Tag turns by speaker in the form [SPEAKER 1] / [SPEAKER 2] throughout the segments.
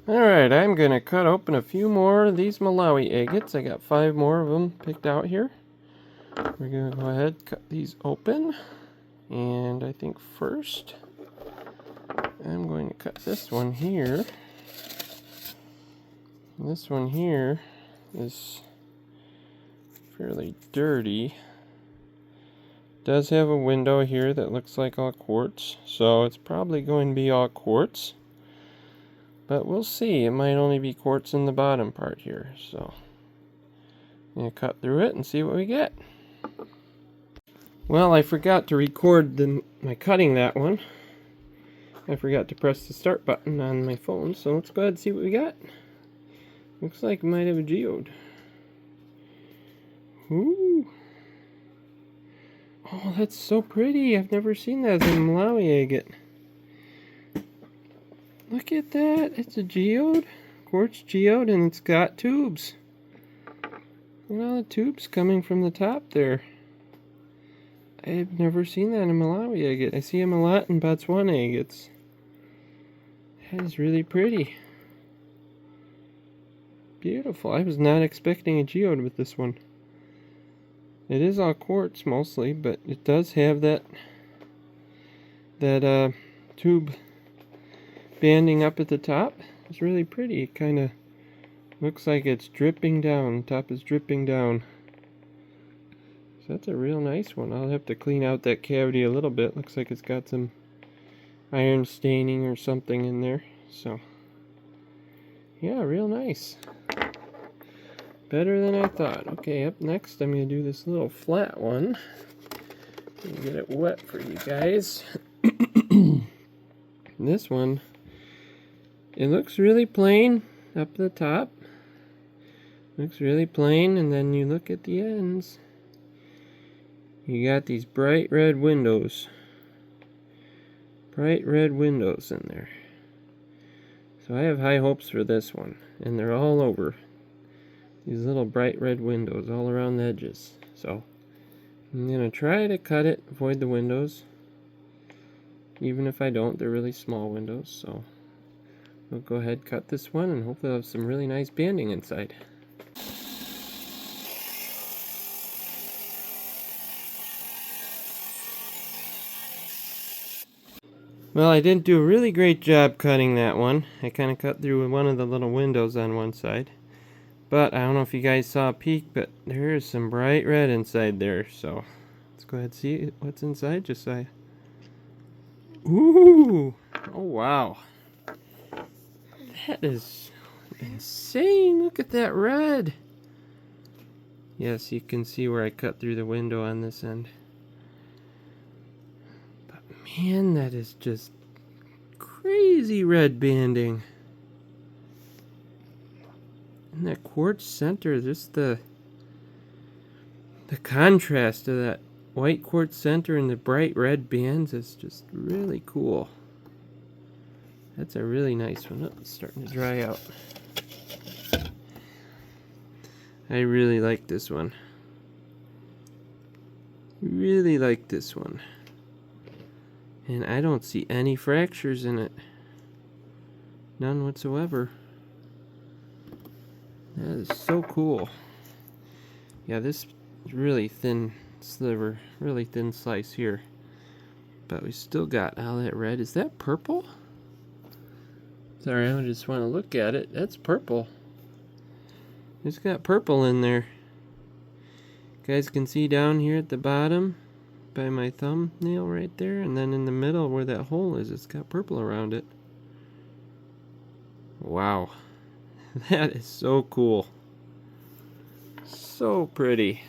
[SPEAKER 1] Alright, I'm going to cut open a few more of these Malawi agates. I got 5 more of them picked out here. We're going to go ahead and cut these open. And I think first, I'm going to cut this one here. This one here is fairly dirty. Does have a window here that looks like all quartz, so it's probably going to be all quartz. But we'll see. It might only be quartz in the bottom part here. So I'm going to cut through it and see what we get. Well, I forgot to record my cutting that one. I forgot to press the start button on my phone. So let's go ahead and see what we got. Looks like it might have a geode. Ooh. Oh, that's so pretty. I've never seen that as a Malawi agate. Look at that. It's a geode. Quartz geode, and it's got tubes. Look at all the tubes coming from the top there. I've never seen that in a Malawi agate. I see them a lot in Botswana agates. That is really pretty. Beautiful. I was not expecting a geode with this one. It is all quartz mostly, but it does have that tube banding up at the top. It's really pretty. It kind of looks like it's dripping down. Top is dripping down. So that's a real nice one. I'll have to clean out that cavity a little bit. Looks like it's got some iron staining or something in there. So yeah, real nice. Better than I thought. Okay, up next I'm going to do this little flat one. Get it wet for you guys. This one, it looks really plain up the top. Looks really plain, and then you look at the ends. You got these bright red windows. Bright red windows in there. So I have high hopes for this one. And they're all over. These little bright red windows all around the edges. So I'm going to try to cut it, avoid the windows. Even if I don't, they're really small windows. So we'll go ahead and cut this one, and hopefully I'll have some really nice banding inside. Well, I didn't do a really great job cutting that one. I kind of cut through one of the little windows on one side. But I don't know if you guys saw a peek, but there is some bright red inside there. So let's go ahead and see what's inside, Josiah. Ooh! Oh, wow. That is insane. Look at that red. Yes, you can see where I cut through the window on this end. But man, that is just crazy red banding. And that quartz center, just the contrast to that white quartz center and the bright red bands is just really cool. That's a really nice one. Oh, it's starting to dry out. I really like this one. Really like this one. And I don't see any fractures in it. None whatsoever. That is so cool. Yeah, this is really thin sliver, really thin slice here. But we still got all that red. Is that purple? Sorry, I just want to look at it. That's purple. It's got purple in there. You guys can see down here at the bottom by my thumbnail right there, and then in the middle where that hole is, it's got purple around it. Wow. That is so cool. So pretty.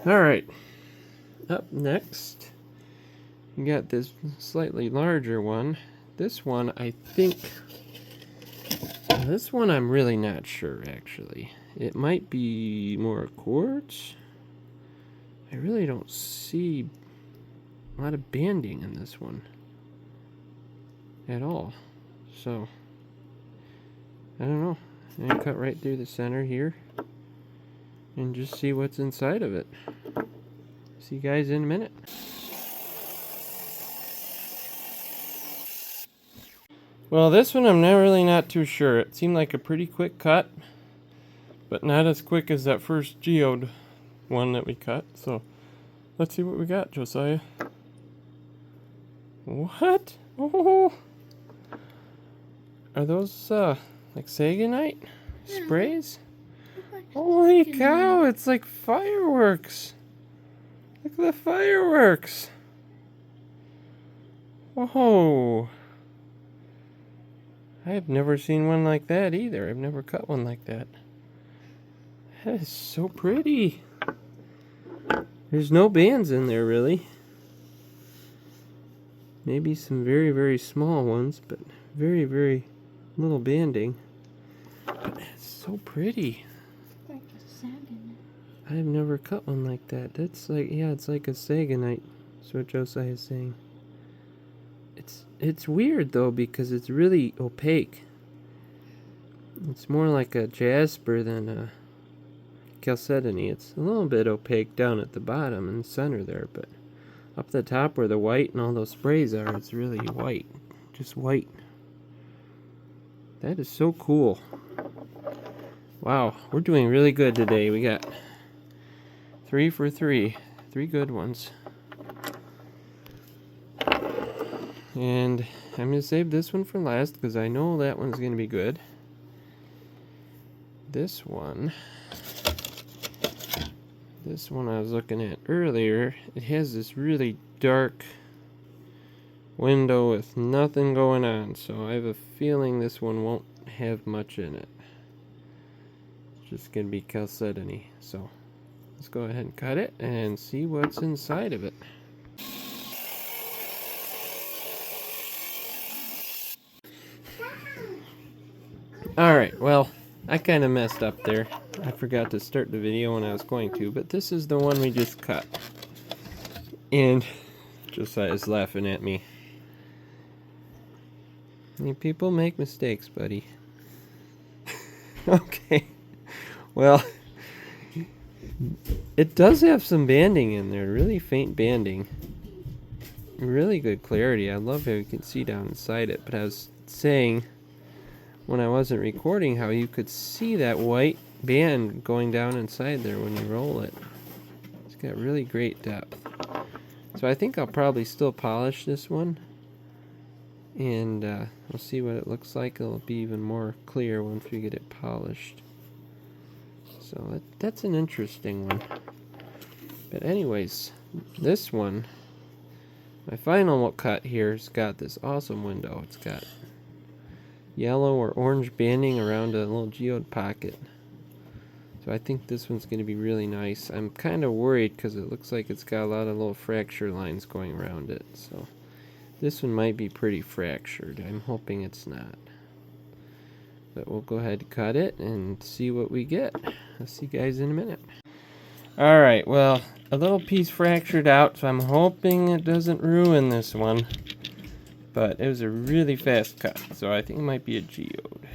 [SPEAKER 1] Alright. Up next, we got this slightly larger one. This one, I think... This one I'm really not sure, actually. It might be more quartz. I really don't see a lot of banding in this one at all. So, I don't know. I'm going to cut right through the center here and just see what's inside of it. See you guys in a minute. Well, this one I'm really not too sure. It seemed like a pretty quick cut, but not as quick as that first geode one that we cut. So let's see what we got, Josiah. What? Oh, are those like sagonite sprays? Holy cow! It's like fireworks. Look at the fireworks. Whoa! I've never seen one like that either. I've never cut one like that. That is so pretty. There's no bands in there really. Maybe some very, very small ones, but very, very little banding. But it's so pretty.
[SPEAKER 2] Like a sagonite.
[SPEAKER 1] I've never cut one like that. That's like, yeah, it's like a sagonite. That's what Josiah is saying. It's weird though because it's really opaque. It's more like a jasper than a chalcedony. It's a little bit opaque down at the bottom and center there, but up the top where the white and all those sprays are, it's really white. Just white. That is so cool. Wow, we're doing really good today. We got 3 for 3. 3 good ones. And I'm going to save this one for last because I know that one's going to be good. This one I was looking at earlier, it has this really dark window with nothing going on, so I have a feeling this one won't have much in it. It's just going to be chalcedony. So let's go ahead and cut it and see what's inside of it. Alright, well, I kind of messed up there. I forgot to start the video when I was going to, but this is the one we just cut. And Josiah's laughing at me. People make mistakes, buddy. Okay. Well, it does have some banding in there, really faint banding. Really good clarity. I love how you can see down inside it, but I was saying when I wasn't recording how you could see that white band going down inside there when you roll it. It's got really great depth. So I think I'll probably still polish this one, and we'll see what it looks like. It'll be even more clear once we get it polished. So that's an interesting one. But anyways, this one, my final cut here, has got this awesome window. It's got yellow or orange banding around a little geode pocket. So I think this one's going to be really nice. I'm kind of worried because it looks like it's got a lot of little fracture lines going around it. So this one might be pretty fractured. I'm hoping it's not. But we'll go ahead and cut it and see what we get. I'll see you guys in a minute. Alright, well, a little piece fractured out, so I'm hoping it doesn't ruin this one. But it was a really fast cut, so I think it might be a geode.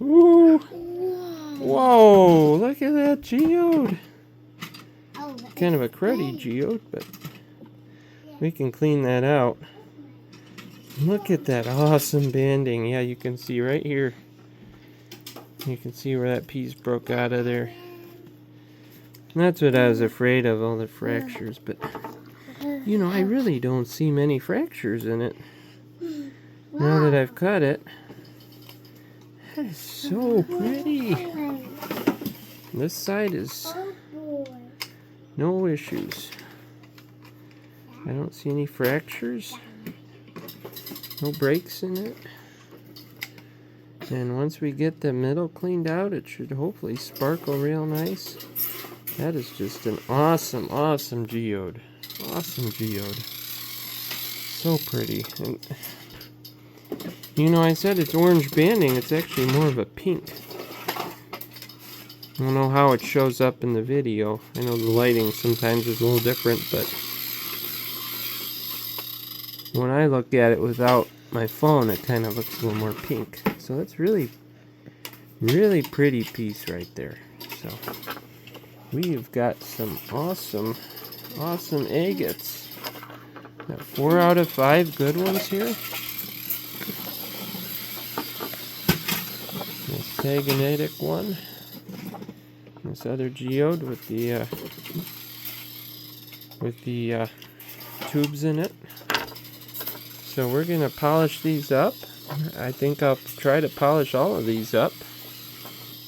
[SPEAKER 1] Ooh! Whoa! Look at that geode! Kind of a cruddy geode, but we can clean that out. Look at that awesome banding. Yeah, you can see right here. You can see where that piece broke out of there. And that's what I was afraid of, all the fractures, but you know, I really don't see many fractures in it. Now that I've cut it. That is so pretty. This side is no issues. I don't see any fractures. No breaks in it. And once we get the middle cleaned out, it should hopefully sparkle real nice. That is just an awesome, awesome geode. Awesome geode. So pretty. And you know, I said it's orange banding. It's actually more of a pink. I don't know how it shows up in the video. I know the lighting sometimes is a little different, but when I look at it without my phone, it kind of looks a little more pink. So that's really, really pretty piece right there. So we've got some awesome, awesome agates. Got 4 out of 5 good ones here. pentagonate one. This other geode with the tubes in it. So we're gonna polish these up. I think I'll try to polish all of these up,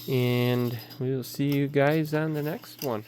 [SPEAKER 1] and we will see you guys on the next one.